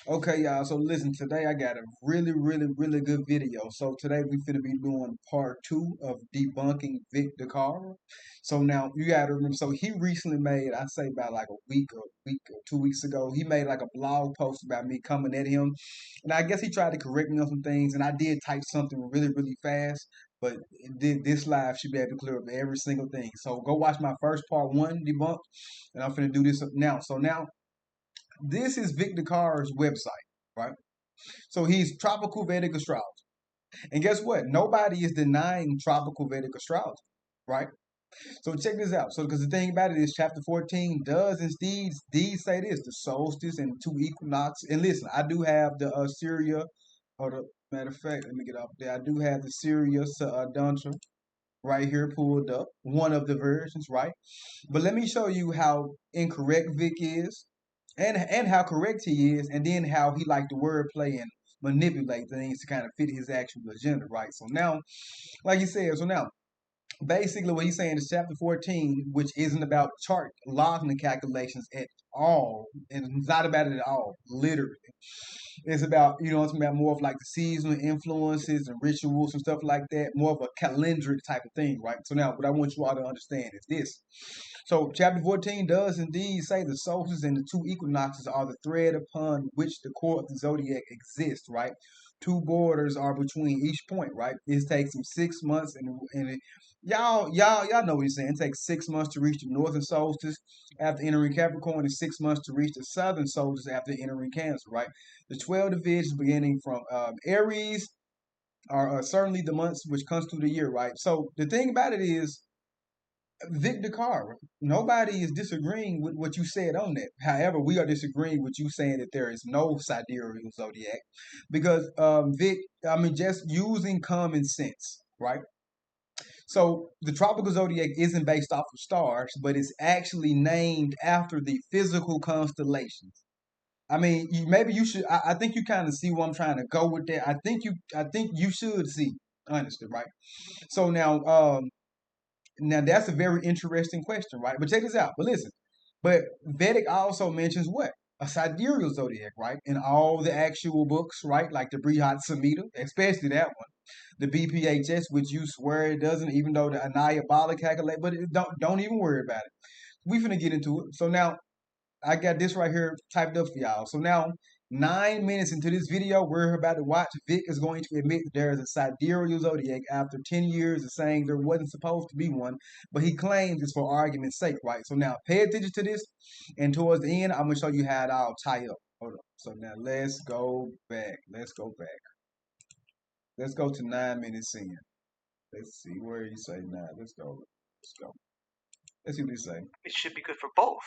Okay, y'all. So listen, today I got a really good video. So today we finna be doing part two of debunking Vic Dicara. So now you gotta remember. So he recently made, I say about like week or 2 weeks ago, he made like a blog post about me coming at him, and I guess he tried to correct me on some things, and I did type something really fast. But this live should be able to clear up every single thing. So go watch my first part one debunk, and I'm finna do this now. So now this is Vic Dicara's website, right? So he's tropical Vedic astrology. And guess what? Nobody is denying tropical Vedic astrology, right? So check this out. So because the thing about it is chapter 14 does indeed say this, the solstice and two equinoxes. And listen, I do have the Syria, or the matter of fact, let me get up there. I do have the Syria Dantra right here pulled up, one of the versions, right? But let me show you how incorrect Vic is, and how correct he is, and then how he like to wordplay and manipulate things to kind of fit his actual agenda, right? So now, like you said, so now basically what he's saying is chapter 14, which isn't about chart logging calculations at all, and it's not about it at all, literally. It's about, it's about more of like the seasonal influences and rituals and stuff like that, more of a calendric type of thing, right? So now what I want you all to understand is this. So chapter 14 does indeed say the solstices and the two equinoxes are the thread upon which the core of the zodiac exists, right? Two borders are between each point, right? It takes them 6 months, y'all know what he's saying. It takes 6 months to reach the northern solstice after entering Capricorn, and 6 months to reach the southern solstice after entering Cancer, right? The 12 divisions beginning from Aries are certainly the months which constitute the year, right? So the thing about it is, Vic Dicara, nobody is disagreeing with what you said on that. However, we are disagreeing with you saying that there is no sidereal zodiac because, Vic, I mean, just using common sense, right? So the tropical zodiac isn't based off of stars, but it's actually named after the physical constellations. I mean, maybe you should. I think you kind of see where I'm trying to go with that. I think you should see, honestly, right? So now that's a very interesting question, right? But check this out. But listen, but Vedic also mentions what? A sidereal zodiac, right? In all the actual books, right? Like the Brihat Samhita, especially that one. The BPHS, which you swear it doesn't, even though the Anayabala calculate, but don't even worry about it. We finna get into it. So now I got this right here typed up for y'all. So now, 9 minutes into this video we're about to watch, Vic is going to admit that there is a sidereal zodiac after 10 years of saying there wasn't supposed to be one, but he claims it's for argument's sake, right? So now, pay attention to this, and towards the end, I'm going to show you how it all tie up. Hold on. So now, let's go back. Let's go back. Let's go to 9 minutes in. Let's see where you say now. Let's go. Let's go. Let's see what he say. It should be good for both.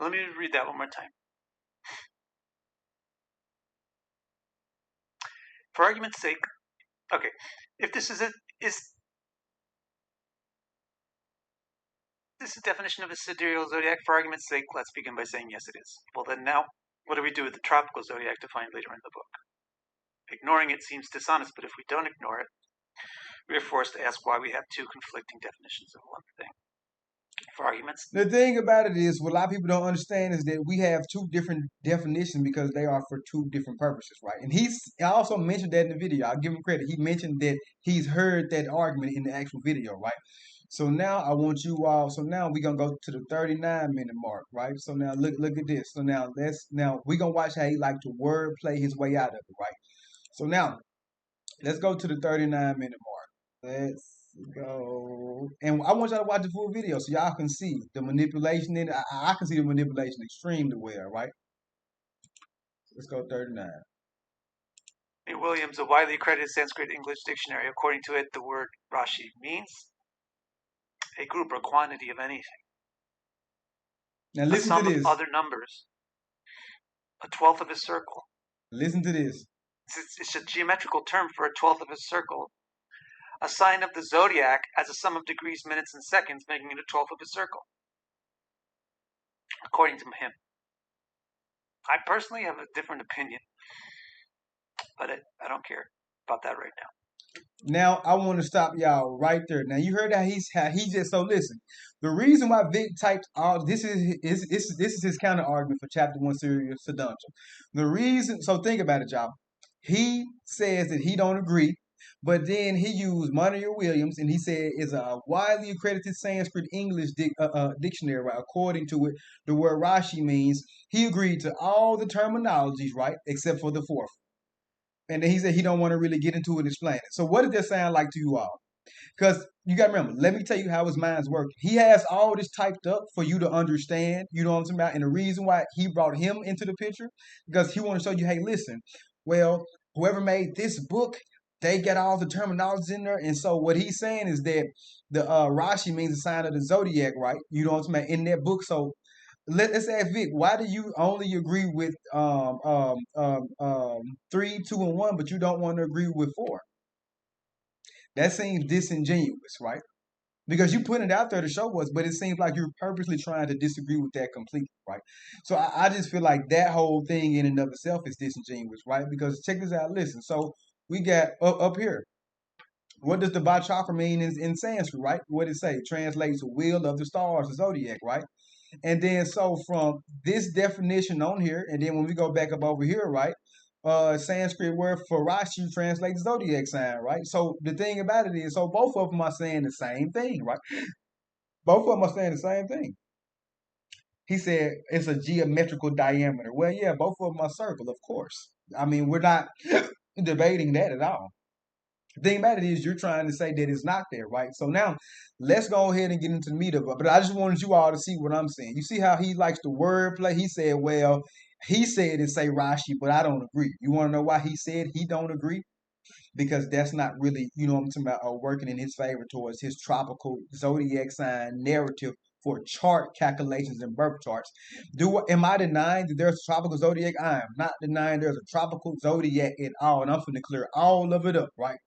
Let me read that one more time. For argument's sake, okay, if this is this a definition of a sidereal zodiac, for argument's sake, let's begin by saying yes, it is. Well, then now, what do we do with the tropical zodiac defined later in the book? Ignoring it seems dishonest, but if we don't ignore it, we are forced to ask why we have two conflicting definitions of one thing. For arguments, The thing about it is, what a lot of people don't understand is that we have two different definitions because they are for two different purposes, right? And I also mentioned that in the video. I'll give him credit. He mentioned that he's heard that argument in the actual video, right? So now I want you all. So now we're gonna go to the 39-minute mark, right? So now look at this. So now we're gonna watch how he like to word play his way out of it, right? So now let's go to the 39-minute mark. Let's go. And I want y'all to watch the full video so y'all can see the manipulation in it. I can see the manipulation extremely well, right? Let's go 39. Williams, a widely accredited Sanskrit English dictionary, according to it, the word Rashi means a group or quantity of anything. Now A listen to sum of this. other numbers. A twelfth of a circle. Listen to this. It's a geometrical term for a twelfth of a circle. A sign of the zodiac as a sum of degrees, minutes, and seconds, making it a twelfth of a circle. According to him. I personally have a different opinion, but I don't care about that right now. Now I want to stop y'all right there. Now you heard how he just so listen. The reason why Vic typed all this is his counter argument for chapter one Sirius Seduntum. The reason so think about it, y'all. He says that he don't agree, but then he used Montgomery Williams and he said it's a widely accredited Sanskrit English dictionary. Right? According to it, the word Rashi means he agreed to all the terminologies, right, except for the fourth. And then he said he don't want to really get into it and explain it. So what does that sound like to you all? Because you got to remember, let me tell you how his mind's working. He has all this typed up for you to understand, you know what I'm talking about? And the reason why he brought him into the picture, because he want to show you, hey, listen, well, whoever made this book, they got all the terminologies in there. And so what he's saying is that the Rashi means the sign of the zodiac, right? You know what I'm talking about? In that book. So let's ask Vic, why do you only agree with 3, 2, and 1, but you don't want to agree with 4? That seems disingenuous, right? Because you put it out there to show us, but it seems like you're purposely trying to disagree with that completely, right? So I just feel like that whole thing in and of itself is disingenuous, right? Because check this out, listen. So we got up here. What does the Bachakra mean in Sanskrit, right? What it say? Translates to wheel of the stars, the zodiac, right? And then so from this definition on here, and then when we go back up over here, right? Sanskrit word for Rashi translates zodiac sign, right? So the thing about it is, so both of them are saying the same thing, right? Both of them are saying the same thing. He said it's a geometrical diameter. Well, yeah, both of them are circle, of course. I mean, we're not debating that at all. The thing about it is you're trying to say that it's not there, right? So now let's go ahead and get into the meat of it. But I just wanted you all to see what I'm saying. You see how he likes the wordplay? He said, well, he said it say Rashi, but I don't agree. You want to know why he said he don't agree? Because that's not really, you know what I'm talking about, working in his favor towards his tropical zodiac sign narrative for chart calculations and birth charts. Am I denying that there's a tropical zodiac? I am not denying there's a tropical zodiac at all, and I'm going to clear all of it up, right?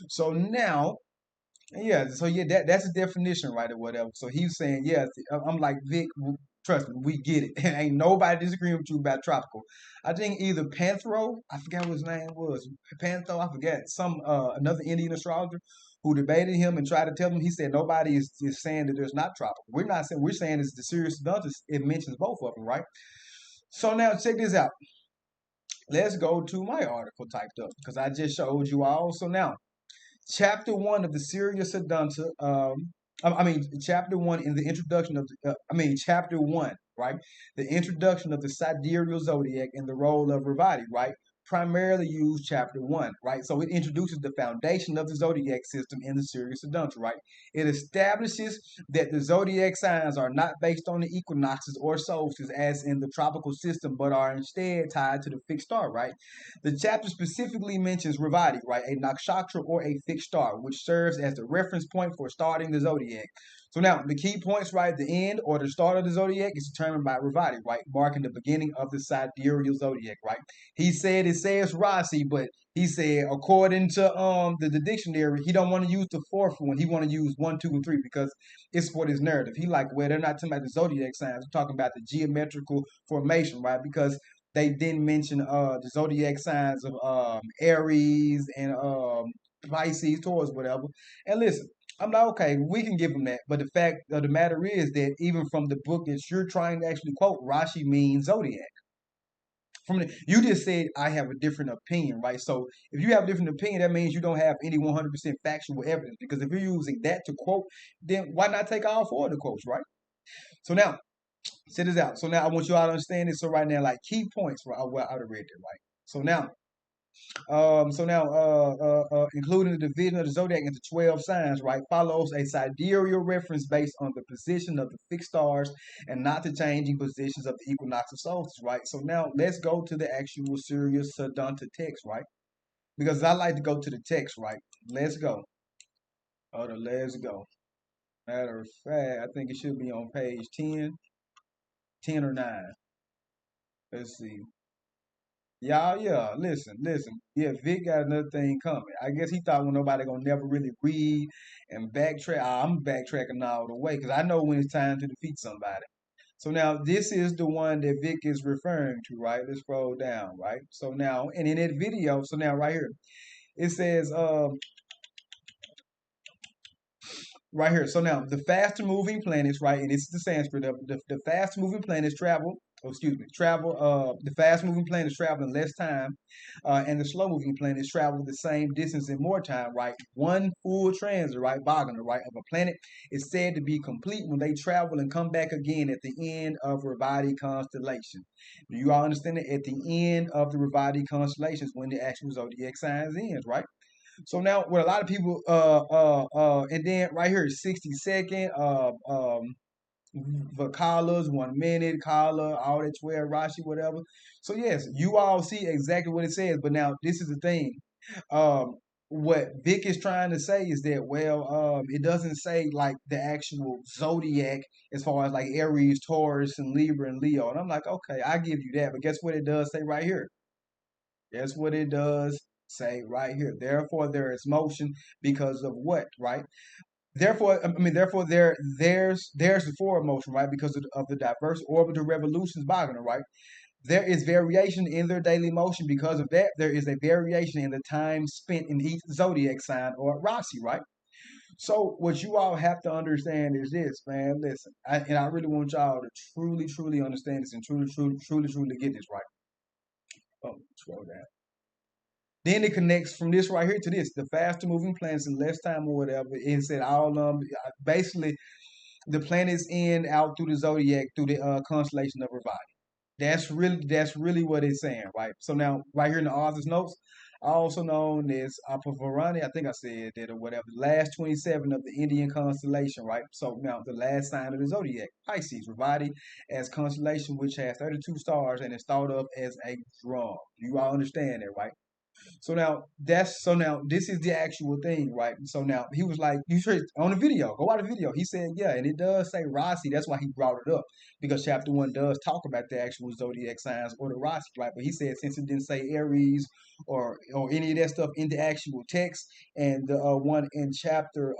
So now, yeah, so yeah, that's a definition, right, or whatever. So he's saying, yeah, I'm like, Vic, trust me, we get it. Ain't nobody disagreeing with you about tropical. I think either Panthro, I forgot what his name was, Pantho, I forget, some another Indian astrologer who debated him and tried to tell him, he said nobody is saying that there's not tropical. We're not saying, we're saying it's the Sirius Duntus, it mentions both of them, right? So now check this out. Let's go to my article typed up because I just showed you all. So now chapter one of the Sirius Sedunta, chapter one in the introduction of, chapter one, right? The introduction of the Sidereal zodiac and the role of Revati, right? Primarily use chapter one, right? So it introduces the foundation of the zodiac system in the Sirius Sedunta, right? It establishes that the zodiac signs are not based on the equinoxes or solstices as in the tropical system, but are instead tied to the fixed star, right? The chapter specifically mentions Revati, right, a nakshatra or a fixed star, which serves as the reference point for starting the zodiac. So now, the key points, right, the end or the start of the zodiac is determined by Revati, right, marking the beginning of the sidereal zodiac, right. He said it says Rasi, but he said according to the dictionary, he don't want to use the fourth one. He want to use 1, 2, and 3 because it's for his narrative. He like, well, they're not talking about the zodiac signs. We're talking about the geometrical formation, right? Because they didn't mention the zodiac signs of Aries and Pisces, Taurus, whatever. And listen, I'm like, okay, we can give them that. But the fact of the matter is that even from the book that you're trying to actually quote, Rashi means zodiac. You just said I have a different opinion, right? So if you have a different opinion, that means you don't have any 100% factual evidence. Because if you're using that to quote, then why not take all four of the quotes, right? So now, check this out. So now I want you all to understand this. So right now, like key points, right? Well, I would have read that, right? Including the division of the zodiac into 12 signs, right, follows a sidereal reference based on the position of the fixed stars and not the changing positions of the equinox and solstice, right? So now let's go to the actual Sirius Sedunta text, right? Because I like to go to the text, right? Let's go. Let's go. Matter of fact, I think it should be on page 10, 10 or 9. Let's see. Y'all, yeah, listen. Yeah, Vic got another thing coming. I guess he thought when nobody gonna never really read and backtrack. I'm backtracking all the way because I know when it's time to defeat somebody. So now this is the one that Vic is referring to, right? Let's scroll down, right? So now, and in that video, so now right here, it says, right here. So now the faster moving planets, right, and this is the Sanskrit of the fast moving planets travel. Oh, excuse me, travel. The fast moving planets travel in less time, and the slow moving planets travel the same distance in more time. Right, one full transit, right, Bhagana, right, of a planet is said to be complete when they travel and come back again at the end of Revati constellation. Do you all understand it? At the end of the Revati constellations, when the actual zodiac signs ends, right? So now, what a lot of people, and then right here, 60 second, Vakalas, 1 minute, Kala, all that 12, Rashi, whatever. So yes, you all see exactly what it says. But now, this is the thing. Um, what Vic is trying to say is that, well, it doesn't say like the actual zodiac as far as like Aries, Taurus, and Libra and Leo. And I'm like, okay, I give you that. But guess what it does say right here? That's what it does say right here. Therefore, there is motion because of what, right? Therefore, I mean, therefore, there's the forward motion, right? Because of the diverse orbital revolutions, Wagner, right? There is variation in their daily motion. Because of that, there is a variation in the time spent in each zodiac sign or Rasi, right? So, what you all have to understand is this, man. Listen, and I really want y'all to truly, truly understand this and truly, truly, truly, truly get this right. Oh, scroll down. Then it connects from this right here to this. The faster moving planets in less time or whatever. It said all basically the planets end out through the zodiac through the constellation of Revati. That's really what it's saying, right? So now right here in the author's notes, also known as Apavarani, I think I said that or whatever, the last 27 of the Indian constellation, right? So now the last sign of the zodiac, Pisces, Revati as constellation which has 32 stars and is thought of as a drum. You all understand that, right? So now this is the actual thing, right? So now he was like, you should on the video, go out the video. He said, yeah, and it does say Rasi. That's why he brought it up because chapter one does talk about the actual zodiac signs or the Rasi, right? But he said since it didn't say Aries or any of that stuff in the actual text, and the one in chapter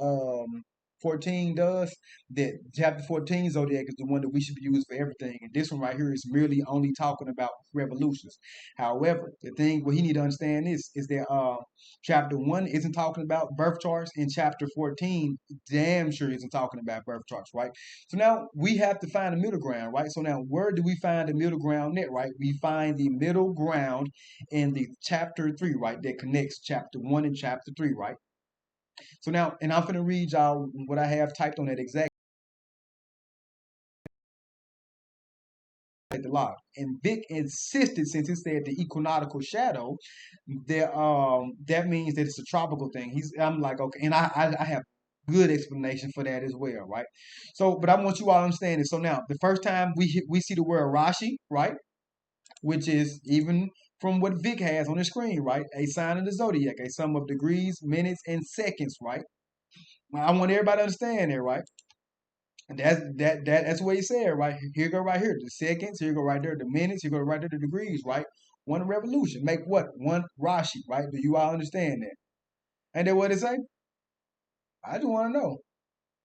14 does, that chapter 14 zodiac is the one that we should be using for everything, and this one right here is merely only talking about revolutions. However, the thing what he need to understand is that chapter one isn't talking about birth charts, and chapter 14 damn sure isn't talking about birth charts, right? So now we have to find a middle ground, right? So now where do we find the middle ground at, right? We find the middle ground in the chapter three, right? That connects chapter one and chapter three, right? So now, and I'm gonna read y'all what I have typed on that exact the log. And Vic insisted, since he said the equinoctial shadow, that means that it's a tropical thing. I'm like, okay, and I have good explanation for that as well, right? So, but I want you all to understand it. So now, the first time we see the word Rashi, right, which is even from what Vic has on the screen, right, a sign of the zodiac, a sum of degrees, minutes, and seconds, right. I want everybody to understand that, right? And that's what he said, right? Here go right here, the seconds, here go right there, the minutes, here go right there, the degrees, right? One revolution. Make what? One Rashi, right? Do you all understand that? Ain't that what it say? I just want to know.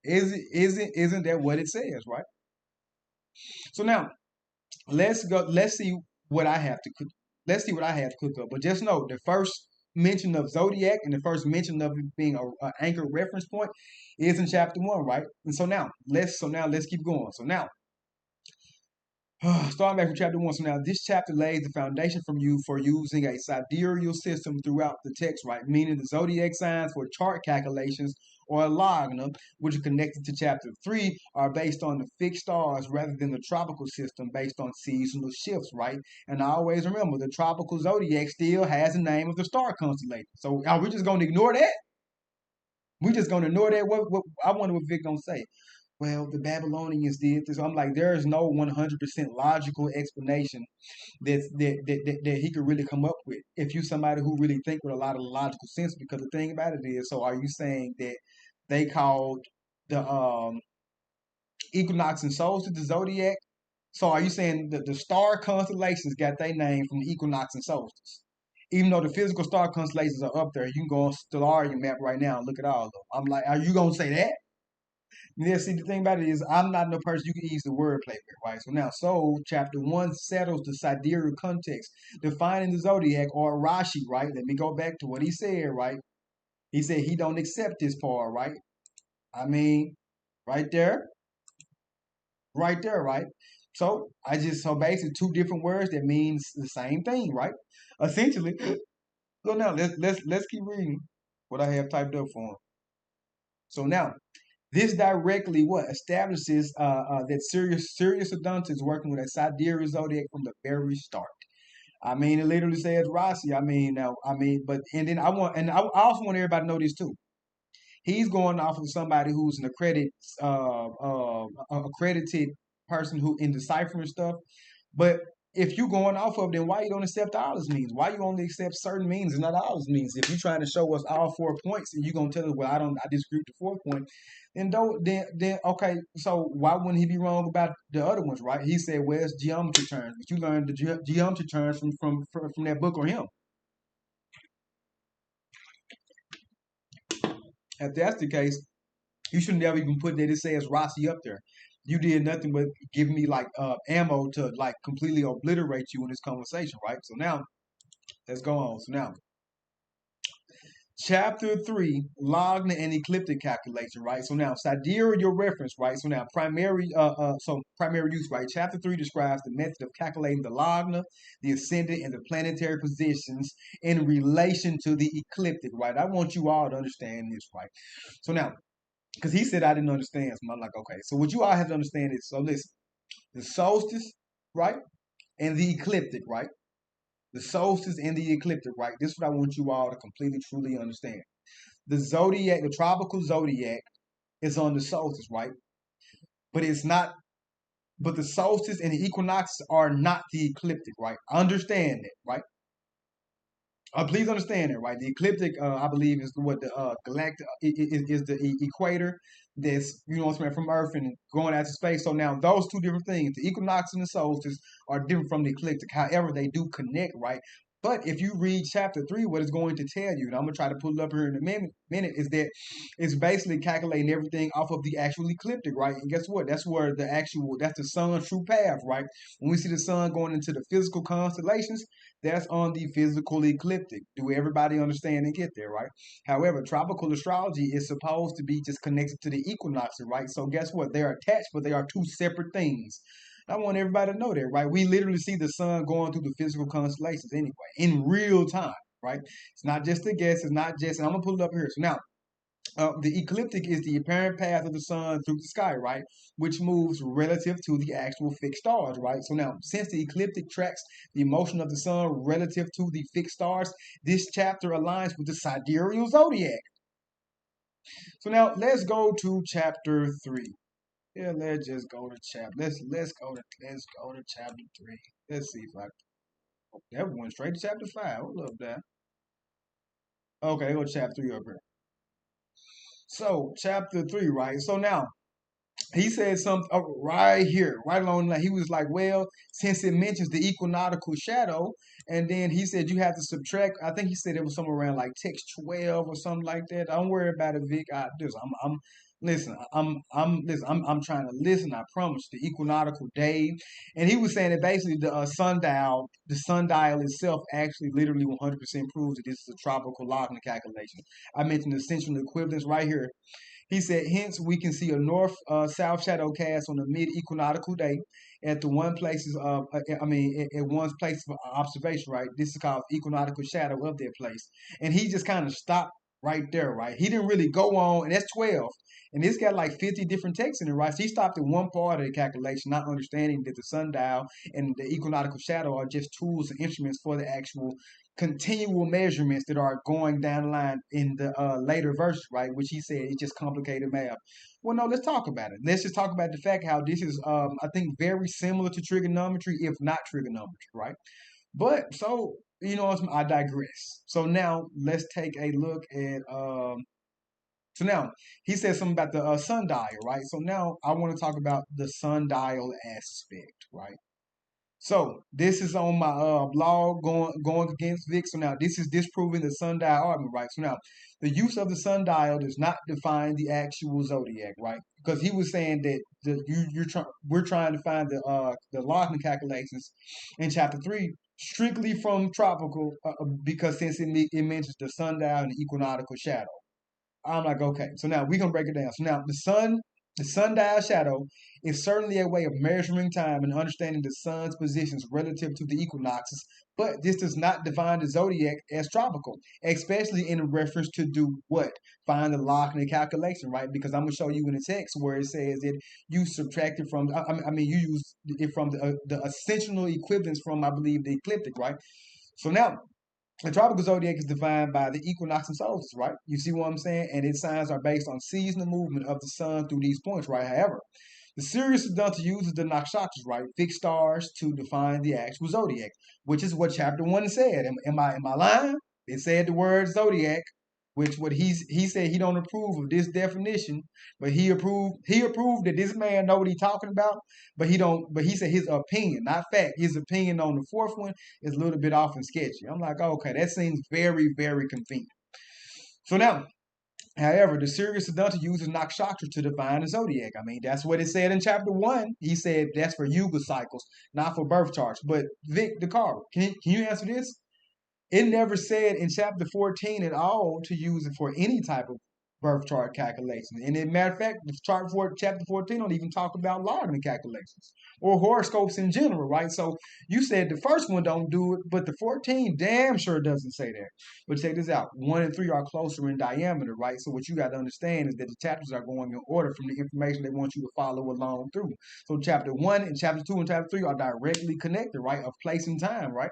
Isn't that what it says, right? So now let's go, what I have to cook. Let's see what I have to cook up. But just know the first mention of zodiac and the first mention of it being a anchor reference point is in chapter one, right? And so now let's keep going. So now starting back from chapter one. So now this chapter lays the foundation for using a sidereal system throughout the text, right? Meaning the zodiac signs for chart calculations or logna, which are connected to chapter three, are based on the fixed stars rather than the tropical system based on seasonal shifts, right? And I always remember the tropical zodiac still has the name of the star constellation. So are we just gonna ignore that? We just gonna ignore that? What I wonder what Vic gonna say. Well, the Babylonians did this. I'm like, there is no 100% logical explanation that he could really come up with. If you somebody who really think with a lot of logical sense, because the thing about it is, so are you saying that they called the equinox and solstice the zodiac? So are you saying that the star constellations got their name from the equinox and solstice? Even though the physical star constellations are up there, you can go on Stellarium map right now and look at all of them. I'm like, are you gonna say that? Yeah, see, the thing about it is, I'm not no person you can use the wordplay with, right? So now, chapter one settles the sidereal context, defining the zodiac or Rashi, right? Let me go back to what he said, right? He said he don't accept this part, right? I mean, right there, right there, right? So basically two different words that means the same thing, right? Essentially. So now let's keep reading what I have typed up for him. So now this directly what establishes that Sirius Adunta is working with a Sidereal zodiac from the very start. I mean, it literally says Rossi. I mean, now, I mean, but and then I also want everybody to know this too. He's going off of somebody who's an accredited person who in deciphering stuff. But if you going off of, then why you don't accept all his means? Why you only accept certain means and not all his means? If you're trying to show us all 4 points and you're gonna tell us, well, I disagree with the 4 point, then don't, then okay. So why wouldn't he be wrong about the other ones, right? He said, well, it's geometry terms, but you learned the geometry terms from that book or him. If that's the case, you should never even put that it says Rossi up there. You did nothing but give me like ammo to like completely obliterate you in this conversation, right? So now let's go on. So now chapter 3, Lagna and ecliptic calculation, right? So now Sidereal your reference, right? So now primary use, right? Chapter 3 describes the method of calculating the Lagna, the ascendant, and the planetary positions in relation to the ecliptic, right? I want you all to understand this, right? So now because he said I didn't understand. So I'm like, okay. So what you all have to understand is, so listen, the solstice, right, and the ecliptic, right? The solstice and the ecliptic, right? This is what I want you all to completely, truly understand. The zodiac, the tropical zodiac, is on the solstice, right? But it's not. But the solstice and the equinoxes are not the ecliptic, right? Understand that, right? Please understand that, right? The ecliptic, I believe, is what the galactic is the equator that's what I'm saying from Earth and going out to space. So now those two different things, the equinox and the solstice, are different from the ecliptic. However, they do connect, right? But if you read chapter 3, what it's going to tell you, and I'm gonna try to pull it up here in a minute, is that it's basically calculating everything off of the actual ecliptic, right? And guess what? That's the sun's true path, right? When we see the sun going into the physical constellations, that's on the physical ecliptic. Do everybody understand and get there, right? However, tropical astrology is supposed to be just connected to the equinoxes, right? So guess what? They are attached, but they are two separate things. I want everybody to know that, right? We literally see the sun going through the physical constellations anyway, in real time, right? It's not just a guess. It's not just, and I'm gonna pull it up here. So now, the ecliptic is the apparent path of the sun through the sky, right? Which moves relative to the actual fixed stars, right? So now, since the ecliptic tracks the motion of the sun relative to the fixed stars, this chapter aligns with the sidereal zodiac. So now, let's go to chapter 3. Yeah, let's just go to chapter. Let's go to chapter 3. Let's see if I. Oh, that went straight to chapter 5. Hold up, that. Okay, go to chapter 3 up here. So chapter 3, right? So now he said something right here, right along that. He was like, well, since it mentions the equinoctial shadow, and then he said you have to subtract. I think he said it was somewhere around like text 12 or something like that. Don't worry about it, Vic. I'm trying to listen. I promise. The equinoctial day, and he was saying that basically the sundial itself actually literally 100% proves that this is a tropical Lagna calculation. I mentioned the central equivalence right here. He said, hence we can see a north-south shadow cast on a mid-equinoctial day at the one places of, at one's place of observation, right? This is called equinoctial shadow of that place. And he just kind of stopped right there, right? He didn't really go on, and that's 12. And this got like 50 different texts in it, right? So he stopped at one part of the calculation, not understanding that the sundial and the equinoctial shadow are just tools and instruments for the actual continual measurements that are going down the line in the later verse, right? Which he said it's just complicated math. Well, no, let's talk about it. Let's just talk about the fact how this is, I think, very similar to trigonometry, if not trigonometry, right? But so I digress. So now let's take a look at. So now he said something about the sundial, right? So now I want to talk about the sundial aspect, right? So this is on my blog going against Vic. So now this is disproving the sundial argument, right? So now the use of the sundial does not define the actual zodiac, right? Because he was saying that we're trying to find the Lawson calculations in chapter 3 strictly from tropical because since it mentions the sundial and the equinoctial shadow. I'm like, okay. So now we're gonna break it down. So now the sundial shadow is certainly a way of measuring time and understanding the sun's positions relative to the equinoxes, but this does not define the zodiac as tropical, especially in reference to do what? Find the log in the calculation, right? Because I'm gonna show you in the text where it says that you subtract it from, I mean, you use it from the ascensional equivalents from, I believe, the ecliptic, right? So now the tropical zodiac is defined by the equinox and solstice, right? You see what I'm saying? And its signs are based on seasonal movement of the sun through these points, right? However, the Sirius Adulta uses the nakshatras, right? Fixed stars to define the actual zodiac, which is what chapter one said. Am I lying? It said the word zodiac, which what he said he don't approve of this definition, but he approved that this man know what he talking about, but he don't. But he said his opinion, not fact. His opinion on the fourth one is a little bit off and sketchy. I'm like, okay, that seems very very convenient. So now, however, the Sirius Adulta uses nakshatra to define the zodiac. I mean, that's what it said in chapter one. He said that's for yuga cycles, not for birth charts. But Vic Dicara, can you answer this? It never said in chapter 14 at all to use it for any type of birth chart calculation. And as a matter of fact, the chart for chapter 14 don't even talk about logarithmic calculations or horoscopes in general, right? So you said the first one don't do it, but the 14 damn sure doesn't say that. But check this out. 1 and 3 are closer in diameter, right? So what you got to understand is that the chapters are going in order from the information they want you to follow along through. So chapter 1 and chapter 2 and chapter 3 are directly connected, right? Of place and time, right?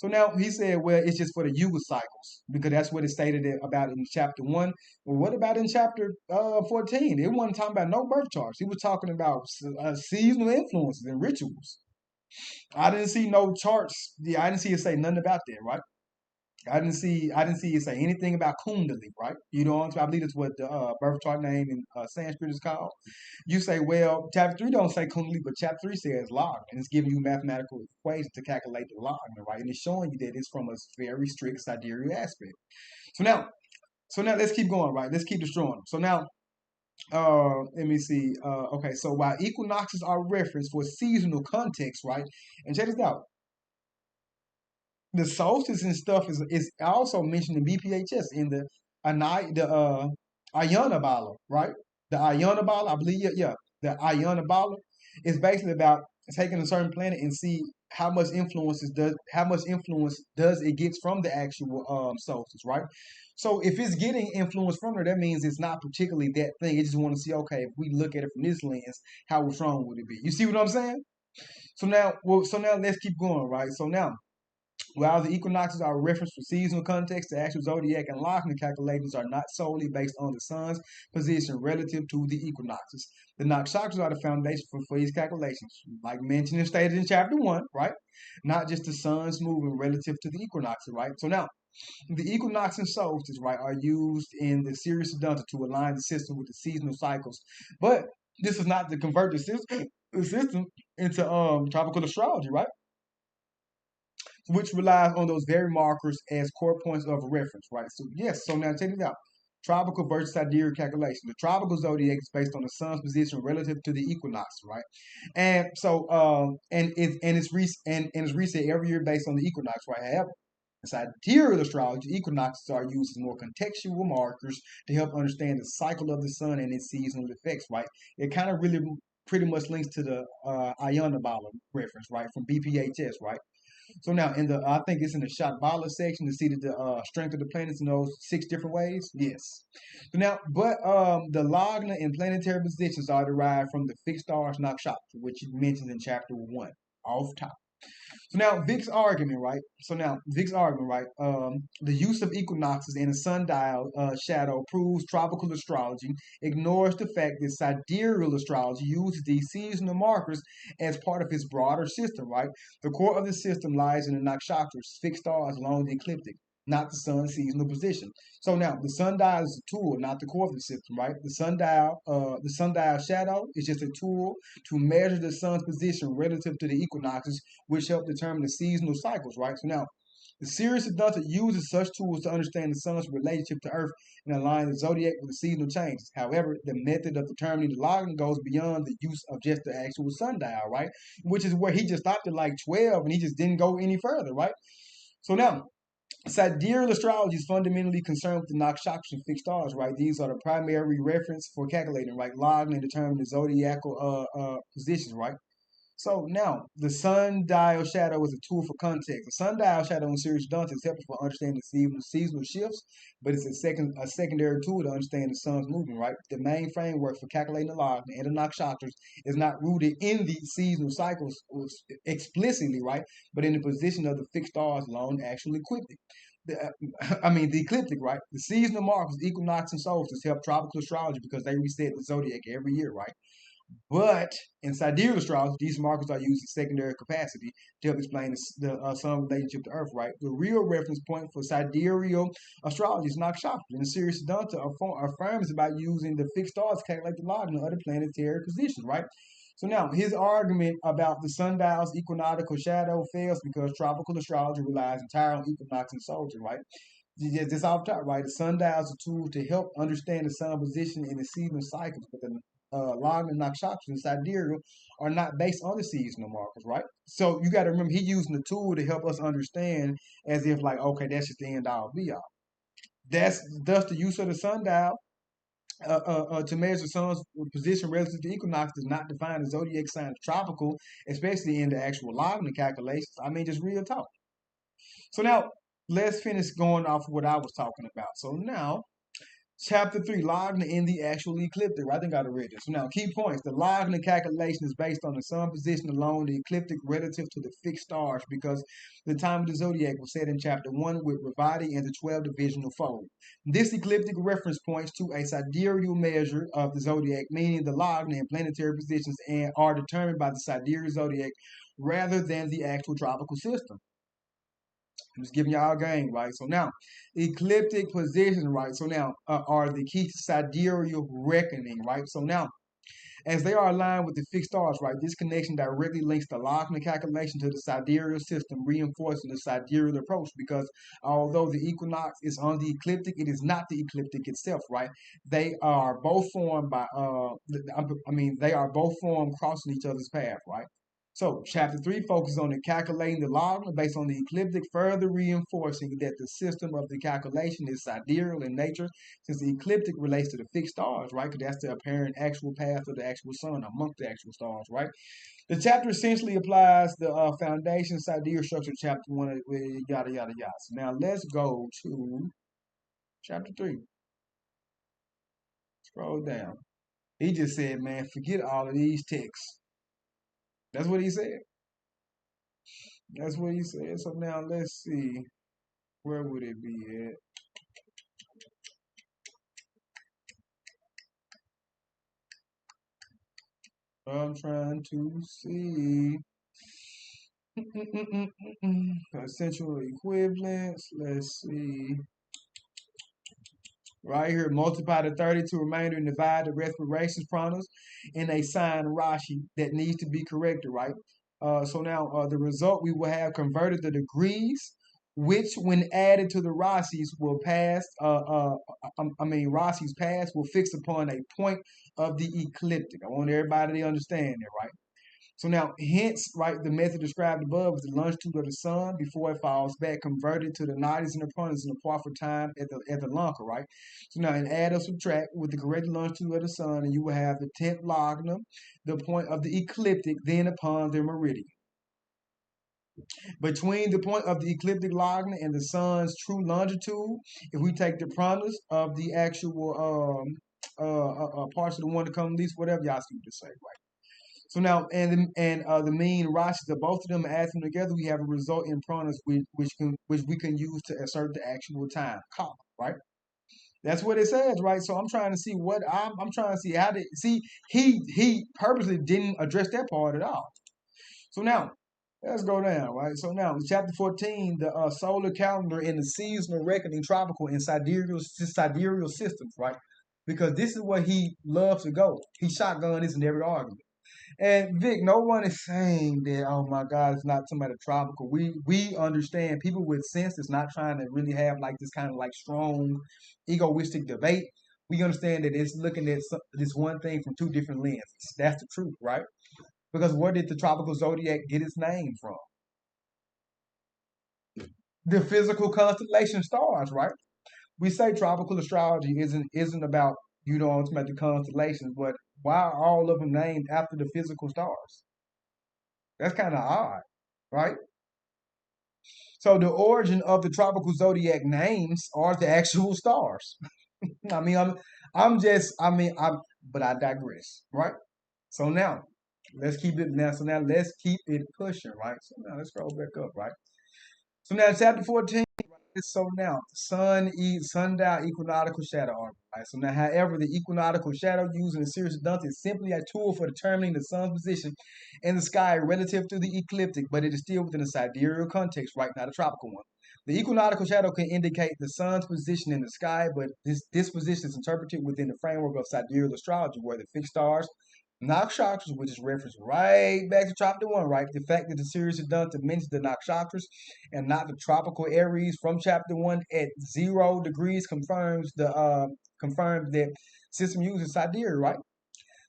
So now he said, well, it's just for the yuga cycles because that's what it stated about in chapter one. Well, what about in chapter 14? It wasn't talking about no birth charts. He was talking about seasonal influences and rituals. I didn't see no charts. Yeah, I didn't see it say nothing about that, right? I didn't see it say anything about Kundali, right? You know what I'm saying? I believe that's what the birth chart name in Sanskrit is called. You say, well, chapter 3 don't say Kundali, but chapter 3 says log, and it's giving you mathematical equations to calculate the log, right? And it's showing you that it's from a very strict sidereal aspect. So now, so now let's keep going, right? Let's keep destroying them. So now, let me see. Okay, so while equinoxes are referenced for seasonal context, right? And check this out. The solstice and stuff is also mentioned in BPHS in the Ayana Bala, right? The Ayana Bala, I believe, yeah, the Ayana Bala is basically about taking a certain planet and see how much influence does it get from the actual solstice, right? So if it's getting influence from her, that means it's not particularly that thing. It just want to see, okay, if we look at it from this lens, how strong would it be? You see what I'm saying? So now let's keep going, right? So now while the equinoxes are a reference for seasonal context, the actual zodiac and Lachlan calculations are not solely based on the sun's position relative to the equinoxes. The nakshatras are the foundation for these calculations, like mentioned and stated in chapter 1, right? Not just the sun's movement relative to the equinoxes, right? So now, the equinox and solstice, right, are used in the Sirius Adulta to align the system with the seasonal cycles. But this is not to convert the system into tropical astrology, right? Which relies on those very markers as core points of reference, right? So yes, so now check it out. Tropical versus sidereal calculation. The tropical zodiac is based on the sun's position relative to the equinox, right? And so and it's reset every year based on the equinox, right? However, in sidereal astrology, equinoxes are used as more contextual markers to help understand the cycle of the sun and its seasonal effects, right? It kind of really pretty much links to the Ayana Bala reference, right, from BPHS, right? So now in the I think it's in the Shotbala section to see the strength of the planets in those 6 different ways. Yes. So now, but the Lagna and planetary positions are derived from the fixed stars nakshatra, which it mentions in chapter 1, off top. So now Vic's argument, right? The use of equinoxes in a sundial shadow proves tropical astrology ignores the fact that sidereal astrology uses these seasonal markers as part of its broader system, right? The core of the system lies in the nakshatras, fixed stars along the ecliptic, not the sun's seasonal position. So now the sundial is a tool, not the core of the system, right? The sundial shadow is just a tool to measure the sun's position relative to the equinoxes, which help determine the seasonal cycles, right? So now, the Sirius Adulta uses such tools to understand the sun's relationship to Earth and align the zodiac with the seasonal changes. However, the method of determining the logging goes beyond the use of just the actual sundial, right? Which is where he just stopped at like 12 and he just didn't go any further, right? So now, Sidereal astrology is fundamentally concerned with the nakshatras and fixed stars, right? These are the primary reference for calculating, right? Logging and determining the zodiacal positions, right? So now, the sundial shadow is a tool for context. The sundial shadow in Sirius Dante is helpful for understanding seasonal shifts, but it's a secondary tool to understand the sun's movement, right? The main framework for calculating the log and the nakshatras is not rooted in the seasonal cycles explicitly, right? But in the position of the fixed stars along the actual ecliptic. The ecliptic, right? The seasonal markers, equinox and solstice, help tropical astrology because they reset the zodiac every year, right? But in sidereal astrology, these markers are used as secondary capacity to help explain the sun relationship to Earth, right? The real reference point for sidereal astrology is nakshatra. And the series Siddhanta affirms about using the fixed stars to calculate the log and other planetary positions, right? So now, his argument about the sundial's equinoctial shadow fails because tropical astrology relies entirely on equinox and solstice, right? Just off top, right? The sundial is a tool to help understand the sun position in the seasonal cycles, but the log and nakshatras and sidereal are not based on the seasonal markers, right? So you got to remember, he using the tool to help us understand as if like, okay, that's just the end all be all. That's thus the use of the sundial to measure the sun's position relative to equinox does not define the zodiac sign as tropical, especially in the actual logging calculations. I mean, just real talk. So now let's finish going off of what I was talking about. So now, chapter 3, Lagna in the actual ecliptic. I think I read this. So now, key points. The Lagna calculation is based on the sun position along the ecliptic relative to the fixed stars because the time of the zodiac was set in chapter 1 with Ravati and the 12 divisional fold. This ecliptic reference points to a sidereal measure of the zodiac, meaning the Lagna and planetary positions and are determined by the sidereal zodiac rather than the actual tropical system. I'm just giving y'all a game, right? So now, ecliptic position, right? So now, are the key to sidereal reckoning, right? So now, as they are aligned with the fixed stars, right? This connection directly links the Lagna calculation to the sidereal system, reinforcing the sidereal approach. Because although the equinox is on the ecliptic, it is not the ecliptic itself, right? They are both formed by, they are both formed crossing each other's path, right? So, chapter 3 focuses on the calculating the log based on the ecliptic, further reinforcing that the system of the calculation is sidereal in nature, since the ecliptic relates to the fixed stars, right? Because that's the apparent actual path of the actual sun amongst the actual stars, right? The chapter essentially applies the foundation sidereal structure, chapter 1, yada, yada, yada. So now let's go to chapter 3. Scroll down. He just said, man, forget all of these texts. That's what he said. That's what he said. So now let's see. Where would it be at? I'm trying to see. Essential equivalence. Let's see. Right here, multiply the 30 to remainder and divide the respirations pronouns in a sign Rashi that needs to be corrected, right? So now the result we will have converted the degrees, which when added to the Rasis will pass, Rasis pass will fix upon a point of the ecliptic. I want everybody to understand that, right? So now, hence, right, the method described above is the longitude of the sun before it falls back, converted to the 90s and the pronouns in the proper time at the lunker, right? So now, and add or subtract with the correct longitude of the sun, and you will have the 10th logna, the point of the ecliptic, then upon the meridian. Between the point of the ecliptic logna and the sun's true longitude, if we take the pronouns of the actual parts of the one to come least, whatever y'all see to say, right? So now, the mean ratios of both of them, add them together, we have a result in pronouns which we can use to assert the actual time column, right? That's what it says, right? So I'm trying to see I'm trying to see how did see he purposely didn't address that part at all. So now let's go down, right? So now chapter 14, the solar calendar and the seasonal reckoning, tropical and sidereal systems, right? Because this is where he loves to go. He shotgun this in every argument. And Vic, no one is saying that, oh my God, it's not somebody tropical. We understand people with sense is not trying to really have like this kind of like strong egoistic debate. We understand that it's looking at this one thing from two different lenses. That's the truth, right? Because where did the tropical zodiac get its name from? the physical constellation stars, right? We say tropical astrology isn't about ultimately constellations, but why are all of them named after the physical stars? That's kind of odd, right? So the origin of the tropical zodiac names are the actual stars. I mean, but I digress, right? So now, let's keep it pushing, right? So now let's scroll back up, right? So now chapter 14. So now sundial equinoctial shadow arc. Right? So now, however, the equinoctial shadow used in the series of Dante is simply a tool for determining the sun's position in the sky relative to the ecliptic, but it is still within a sidereal context, right? Not a tropical one. The equinoctial shadow can indicate the sun's position in the sky, but this position is interpreted within the framework of sidereal astrology, where the fixed stars, nakshatras, which is referenced right back to chapter 1, right? The fact that the series of Dante mentions the nakshatras and not the tropical Aries from chapter 1 at 0 degrees confirms that system uses sidereal, right?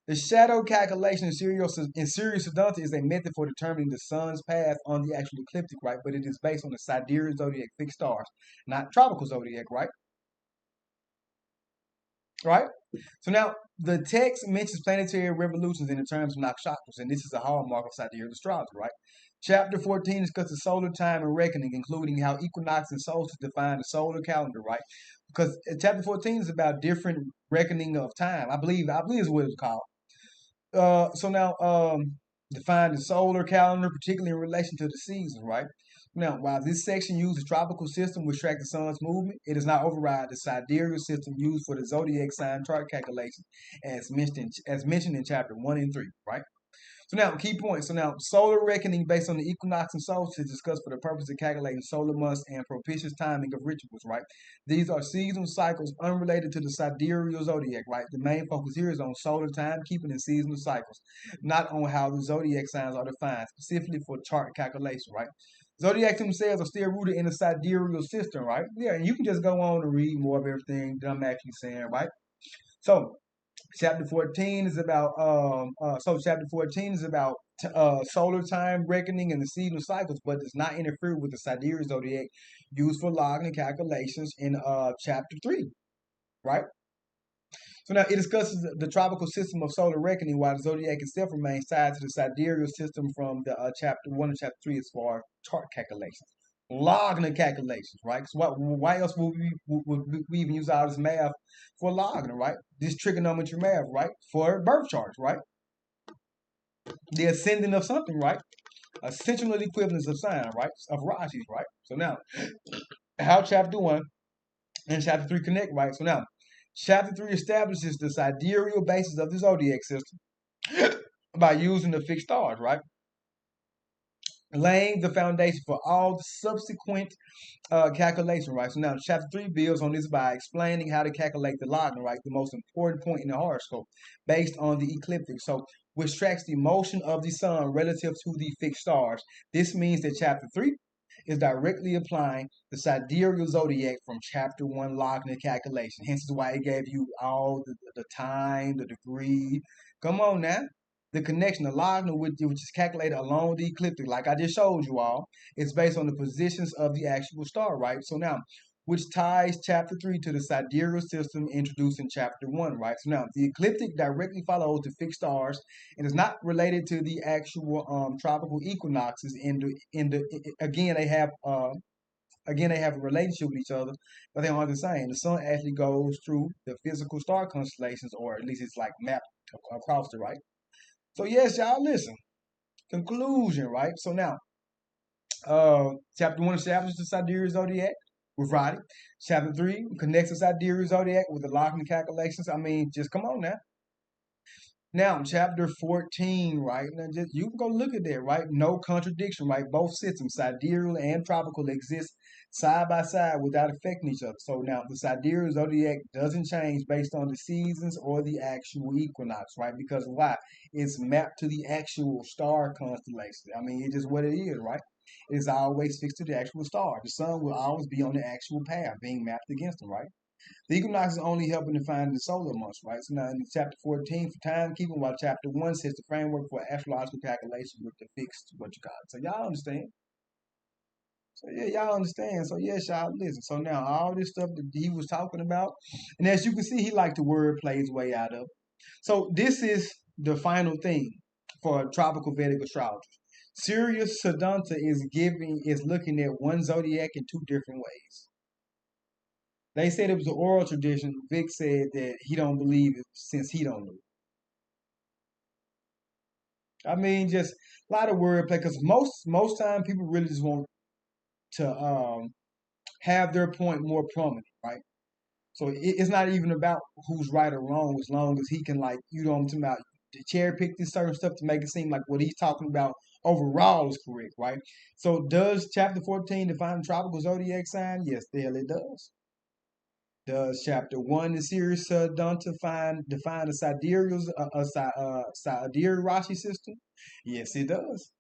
The shadow calculation in Sirius Sedanta is a method for determining the sun's path on the actual ecliptic, right? But it is based on the sidereal zodiac fixed stars, not tropical zodiac, right? Right? So now the text mentions planetary revolutions in the terms of nakshatras, and this is a hallmark of sidereal astrology, right? Chapter 14 discusses solar time and reckoning, including how equinox and solstice define the solar calendar, right? Because chapter 14 is about different reckoning of time. I believe is what it's called. So now, define the solar calendar, particularly in relation to the seasons, right? Now, while this section uses tropical system which track the sun's movement, it does not override the sidereal system used for the zodiac sign chart calculation, as mentioned in chapter 1 and 3, right? So now, key points. So now, solar reckoning based on the equinox and solstice is discussed for the purpose of calculating solar months and propitious timing of rituals, right? These are seasonal cycles unrelated to the sidereal zodiac, right? The main focus here is on solar timekeeping and seasonal cycles, not on how the zodiac signs are defined, specifically for chart calculation, right? Zodiacs themselves are still rooted in the sidereal system, right? Yeah, and you can just go on and read more of everything that I'm actually saying, right? So, chapter 14 is about solar time reckoning and the seasonal cycles, but does not interfere with the sidereal zodiac used for logging and calculations in chapter 3, right? So now it discusses the tropical system of solar reckoning, while the zodiac itself remains tied to the sidereal system from the chapter 1 and chapter 3 as far as chart calculations. Logging calculations, right? So why else would we even use all this math for logging, right? This trigonometry math, right? For birth charts, right? The ascendant of something, right? Essential equivalence of sign, right? Of Raji's, right? So now, how chapter 1 and chapter 3 connect, right? So now, chapter 3 establishes the sidereal basis of the zodiac system by using the fixed stars, right? Laying the foundation for all subsequent calculation, right? So now chapter 3 builds on this by explaining how to calculate the Lagna, right? The most important point in the horoscope based on the ecliptic. So which tracks the motion of the sun relative to the fixed stars. This means that chapter 3 is directly applying the sidereal zodiac from chapter 1 Lagna calculation. Hence is why it gave you all the time, the degree. Come on now. The connection, the Lagna, which is calculated along the ecliptic, like I just showed you all, it's based on the positions of the actual star, right? So now, which ties chapter 3 to the sidereal system introduced in chapter 1, right? So now, the ecliptic directly follows the fixed stars and is not related to the actual tropical equinoxes. Again, they have a relationship with each other, but they aren't the same. The sun actually goes through the physical star constellations, or at least it's like mapped across the right. So yes, y'all listen. Conclusion, right? So now, chapter 1 establishes the sidereal zodiac with Roddy. Chapter 3 connects the sidereal zodiac with the locking calculations. I mean, just come on now. Now, chapter 14, right? Now, just you can go look at that, right? No contradiction, right? Both systems, sidereal and tropical, exist side by side without affecting each other. So now the sidereal zodiac doesn't change based on the seasons or the actual equinox, right? Because why? It's mapped to the actual star constellation. I mean, it's just what it is, right? It is always fixed to the actual star. The sun will always be on the actual path, being mapped against them, right? The equinox is only helping to find the solar months, right? So now in chapter 14 for timekeeping, while chapter 1 sets the framework for astrological calculation with the fixed, what you call it. So y'all understand? So yeah, y'all understand. So yes, y'all listen. So now all this stuff that he was talking about, and as you can see, he liked the word plays way out of it. So this is the final thing for tropical Vedic astrology. Sirius Sadanta is looking at one zodiac in two different ways. They said it was an oral tradition. Vic said that he don't believe it since he don't know. I mean, just a lot of wordplay because most time people really just want to have their point more prominent, right? So it's not even about who's right or wrong, as long as he can, like, you know what I'm talking about, cherry pick this certain stuff to make it seem like what he's talking about overall is correct, right? So does chapter 14 define the tropical zodiac sign? Yes, the hell it does. Does chapter 1 in Sirius done to define the sidereal Rashi system? Yes, it does.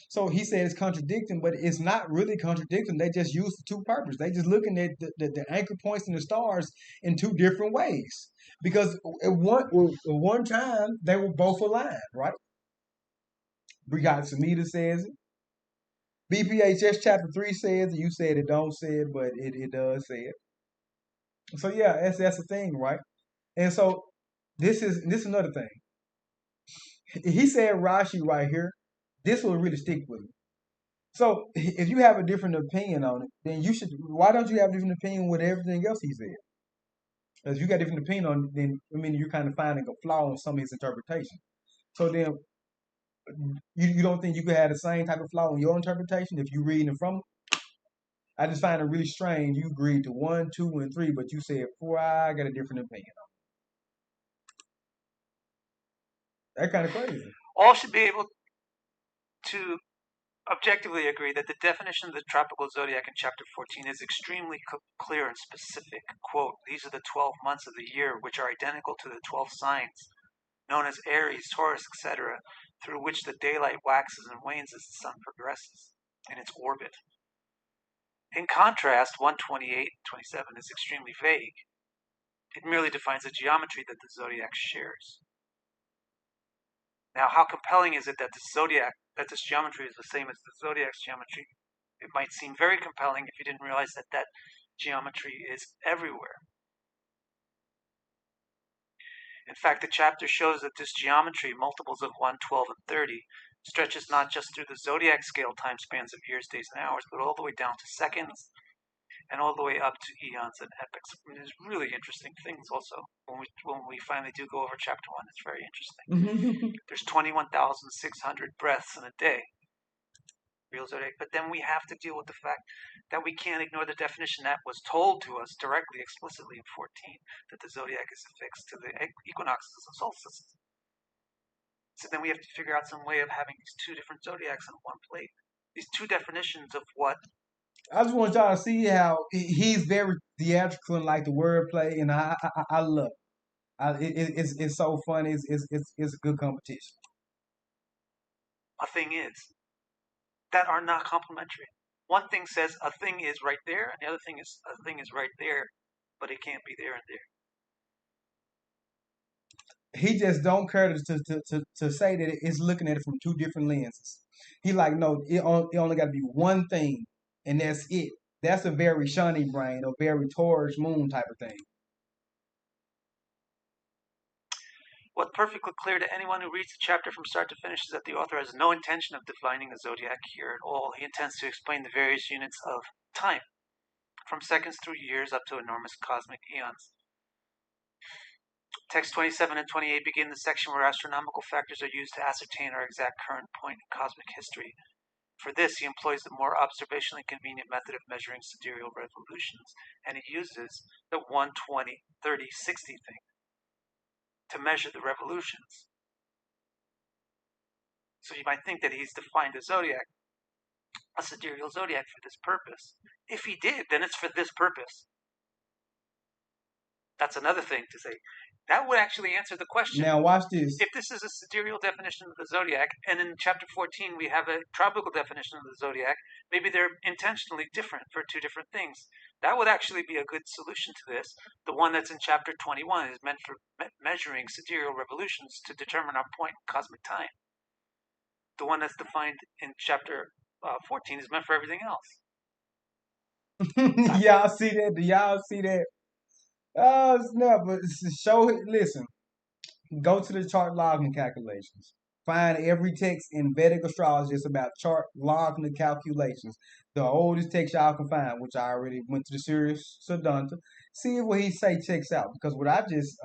So he said it's contradicting, but it's not really contradicting. They just use the two purpose. They just looking at the anchor points and the stars in two different ways. Because at one time they were both aligned, right? Brigada Samita says it. BPHS chapter 3 says it. You said it don't say it, but it does say it. So yeah, that's the thing, right? And so this is another thing. He said Rashi right here. This will really stick with me. So if you have a different opinion on it, then you should. Why don't you have a different opinion with everything else he said? Because if you got a different opinion on it, then I mean you're kind of finding a flaw in some of his interpretation. So then you don't think you could have the same type of flaw in your interpretation if you reading it from him? I just find it really strange. You agreed to 1, 2, and 3, but you said 4. I got a different opinion. That kind of crazy. All should be able to objectively agree that the definition of the tropical zodiac in chapter 14 is extremely clear and specific. Quote, these are the 12 months of the year which are identical to the 12 signs, known as Aries, Taurus, etc., through which the daylight waxes and wanes as the sun progresses in its orbit. In contrast, 128.27 is extremely vague. It merely defines the geometry that the zodiac shares. Now, how compelling is it that this geometry is the same as the zodiac's geometry? It might seem very compelling if you didn't realize that geometry is everywhere. In fact, the chapter shows that this geometry, multiples of 1, 12, and 30, stretches not just through the zodiac scale time spans of years, days, and hours, but all the way down to seconds, and all the way up to eons and epochs. I mean, there's really interesting things also. When we finally do go over chapter 1, it's very interesting. There's 21,600 breaths in a day, real zodiac. But then we have to deal with the fact that we can't ignore the definition that was told to us directly, explicitly in 14, that the zodiac is affixed to the equinoxes and solstices. So then we have to figure out some way of having these two different zodiacs on one plate. These two definitions of what. I just want y'all to see how he's very theatrical and like the wordplay, and I love it. It's so funny. It's a good competition. A thing is that are not complementary. One thing says a thing is right there, and the other thing is a thing is right there, but it can't be there and there. He just don't care to say that it's looking at it from two different lenses. He like, no, it only got to be one thing, and that's it. That's a very shiny brain, a very Taurus moon type of thing. What's perfectly clear to anyone who reads the chapter from start to finish is that the author has no intention of defining the zodiac here at all. He intends to explain the various units of time, from seconds through years up to enormous cosmic eons. Text 27 and 28 begin the section where astronomical factors are used to ascertain our exact current point in cosmic history. For this, he employs the more observationally convenient method of measuring sidereal revolutions, and he uses the 1, 20, 30, 60 thing to measure the revolutions. So you might think that he's defined a zodiac, a sidereal zodiac, for this purpose. If he did, then it's for this purpose. That's another thing to say. That would actually answer the question. Now watch this. If this is a sidereal definition of the zodiac, and in chapter 14 we have a tropical definition of the zodiac, maybe they're intentionally different for two different things. That would actually be a good solution to this. The one that's in chapter 21 is meant for measuring sidereal revolutions to determine our point in cosmic time. The one that's defined in chapter 14 is meant for everything else. Y'all see that? Do y'all see that? Oh snap! But show it. Listen, go to the chart logging calculations. Find every text in Vedic astrology that's about chart logging calculations. The oldest text y'all can find, which I already went to the serious Siddhanta. See what he say checks out, because what I just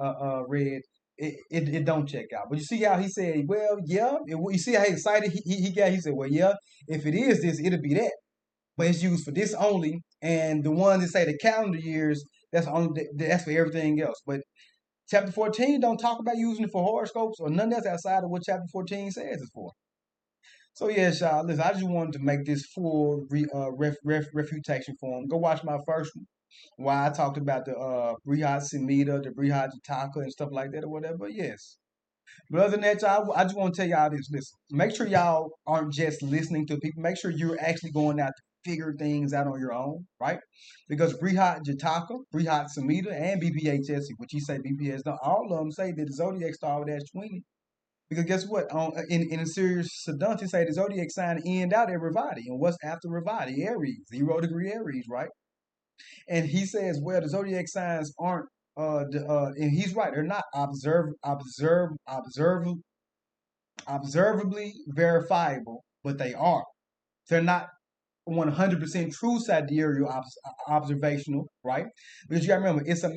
read, it don't check out. But you see how he said, well, yeah. You see how excited he got. He said, well, yeah. If it is this, it'll be that. But it's used for this only. And the ones that say the calendar years, that's for everything else. But chapter 14 don't talk about using it for horoscopes or none else outside of what chapter 14 says it's for. So yeah, y'all, listen, I just wanted to make this full refutation for him. Go watch my first one, why I talked about the Brihad Samhita, the Brihad Jataka, and stuff like that or whatever. But yes. But other than that, y'all, I just want to tell y'all this. Listen, make sure y'all aren't just listening to people. Make sure you're actually going out to figure things out on your own, right? Because Brihat Jataka, Brihat Samhita, and BPHS, which you say BPS, all of them say that the zodiac star with dash 20. Because guess what? In a serious Siddhanta, say the zodiac sign end out everybody. And what's after Revati? Aries, 0 degree Aries, right? And he says, well, the zodiac signs aren't and he's right. They're not observably verifiable, but they are. They're not 100% true sidereal observational, right? Because you got to remember, it's a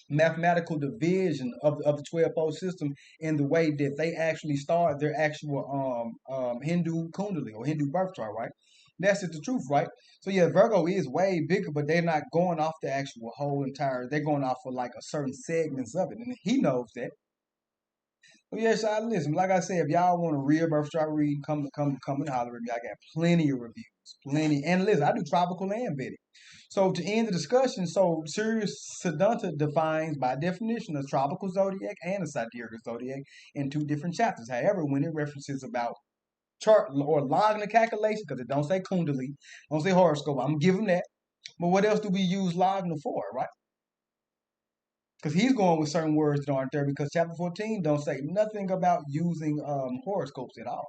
mathematical division of the 12-fold system in the way that they actually start their actual Hindu kundali or Hindu birth chart, right? That's just the truth, right? So yeah, Virgo is way bigger, but they're not going off the actual whole entire. They're going off of like a certain segments of it, and he knows that. Well, yes, I listen. Like I said, if y'all want a real birth chart read, come and holler at me. I got plenty of reviews, plenty. And listen, I do tropical and Vedic. So to end the discussion, so Sirius Siddhanta defines by definition a tropical zodiac and a sidereal zodiac in two different chapters. However, when it references about chart or logging the calculation, because it don't say kundali, don't say horoscope, I'm giving that. But what else do we use logging for, right? Because he's going with certain words that aren't there because chapter 14 don't say nothing about using horoscopes at all.